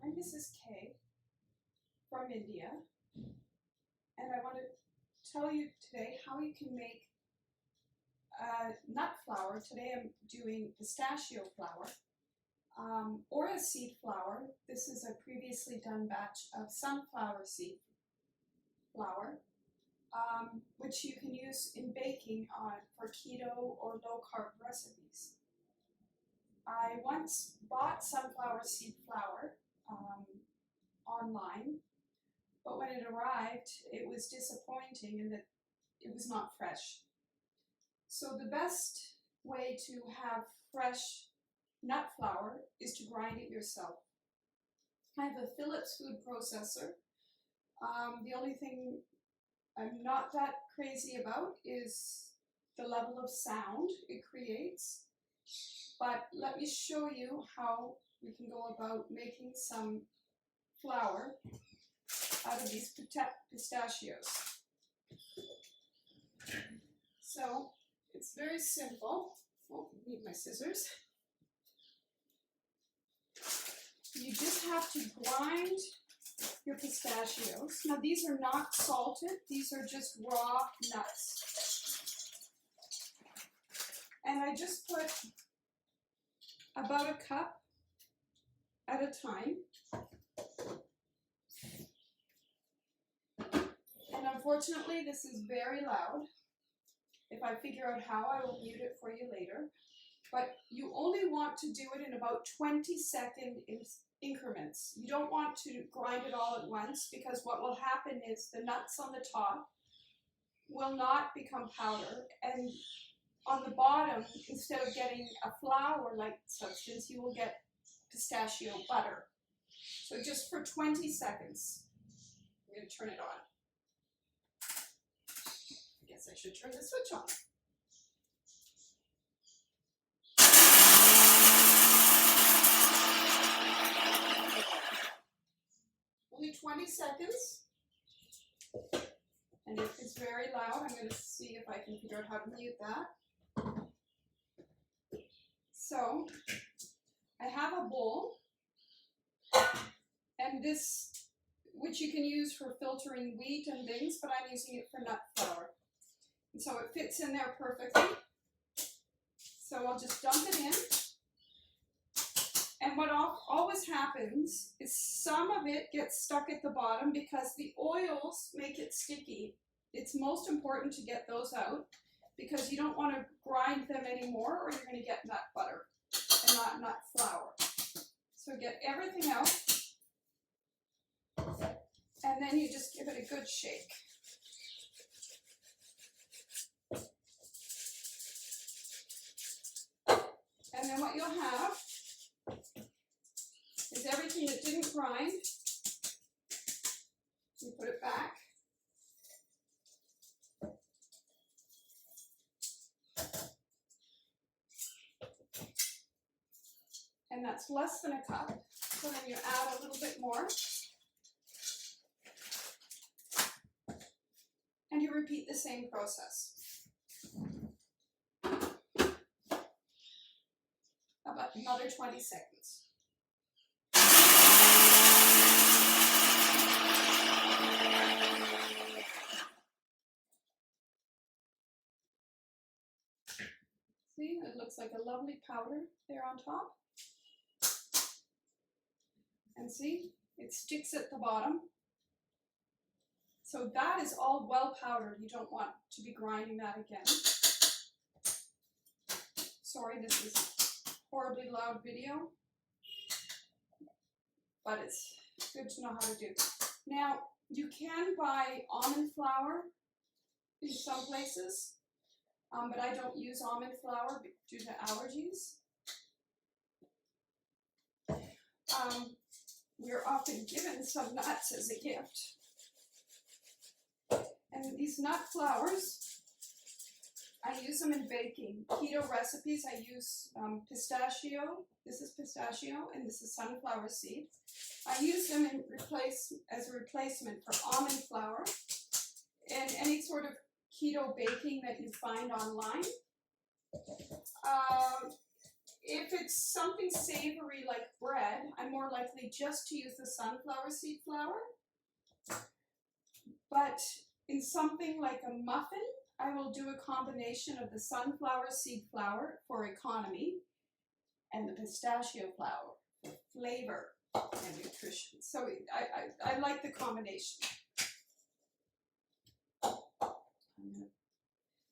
I'm Mrs. K from India, and I want to tell you today how you can make nut flour. Today I'm doing pistachio flour or a seed flour. This is a previously done batch of sunflower seed flour, which you can use in baking for keto or low carb recipes. I once bought sunflower seed flour online, but when it arrived, it was disappointing in that it was not fresh. So the best way to have fresh nut flour is to grind it yourself. I have a Philips food processor. The only thing I'm not that crazy about is the level of sound it creates. But let me show you how we can go about making some flour out of these pistachios. So it's very simple. Oh, I need my scissors. You just have to grind your pistachios. Now these are not salted, these are just raw nuts. And I just put about a cup at a time. And unfortunately, this is very loud. If I figure out how, I will mute it for you later. But you only want to do it in about 20-second increments. You don't want to grind it all at once, because what will happen is the nuts on the top will not become powder, and on the bottom, instead of getting a flour-like substance, you will get pistachio butter. So just for 20 seconds, I'm going to turn it on. I guess I should turn the switch on. Only 20 seconds. And if it's very loud, I'm going to see if I can figure out how to mute that. So, I have a bowl, and this, which you can use for filtering wheat and things, but I'm using it for nut flour. And so it fits in there perfectly. So I'll just dump it in. And what always happens is some of it gets stuck at the bottom because the oils make it sticky. It's most important to get those out, because you don't want to grind them anymore, or you're going to get nut butter and not nut flour. So get everything out, and then you just give it a good shake. And then what you'll have is everything that didn't grind. You put it back. And that's less than a cup. So then you add a little bit more. And you repeat the same process. About another 20 seconds. See, it looks like a lovely powder there on top. And see, it sticks at the bottom. So that is all well powdered. You don't want to be grinding that again. Sorry, this is a horribly loud video, but it's good to know how to do. Now, you can buy almond flour in some places, but I don't use almond flour due to allergies. We're often given some nuts as a gift. And these nut flours, I use them in baking. Keto recipes, I use pistachio. This is pistachio, and this is sunflower seed. I use them as a replacement for almond flour and any sort of keto baking that you find online. If it's something savory like bread, I'm more likely just to use the sunflower seed flour. But in something like a muffin, I will do a combination of the sunflower seed flour for economy and the pistachio flour for flavor and nutrition. So I like the combination.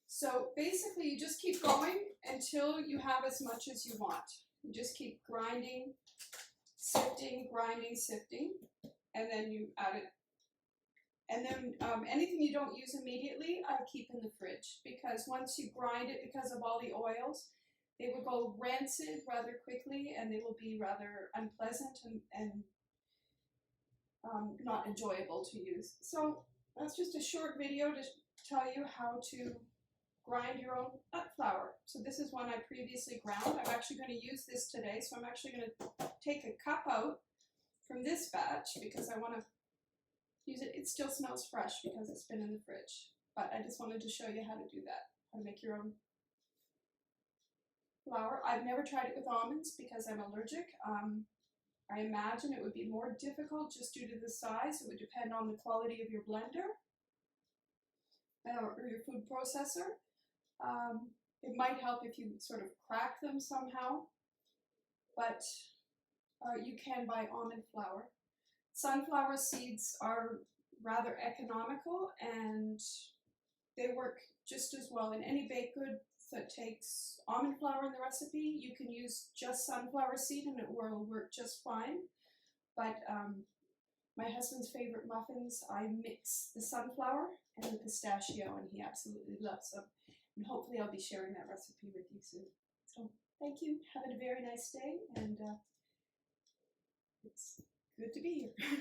So basically you just keep going until you have as much as you want. You just keep grinding, sifting, and then you add it. And then anything you don't use immediately, I keep in the fridge, because once you grind it, because of all the oils, they will go rancid rather quickly, and they will be rather unpleasant and not enjoyable to use. So that's just a short video to tell you how to grind your own nut flour. So this is one I previously ground. I'm actually going to use this today, so I'm actually going to take a cup out from this batch because I want to use it. It still smells fresh because it's been in the fridge, but I just wanted to show you how to do that, how to make your own flour. I've never tried it with almonds because I'm allergic. I imagine it would be more difficult just due to the size. It would depend on the quality of your blender or your food processor. It might help if you sort of crack them somehow, but you can buy almond flour. Sunflower seeds are rather economical, and they work just as well in any baked good that takes almond flour in the recipe. You can use just sunflower seed and it will work just fine. But my husband's favorite muffins, I mix the sunflower and the pistachio, and he absolutely loves them. And hopefully I'll be sharing that recipe with you soon. So thank you. Have a very nice day, and it's good to be here.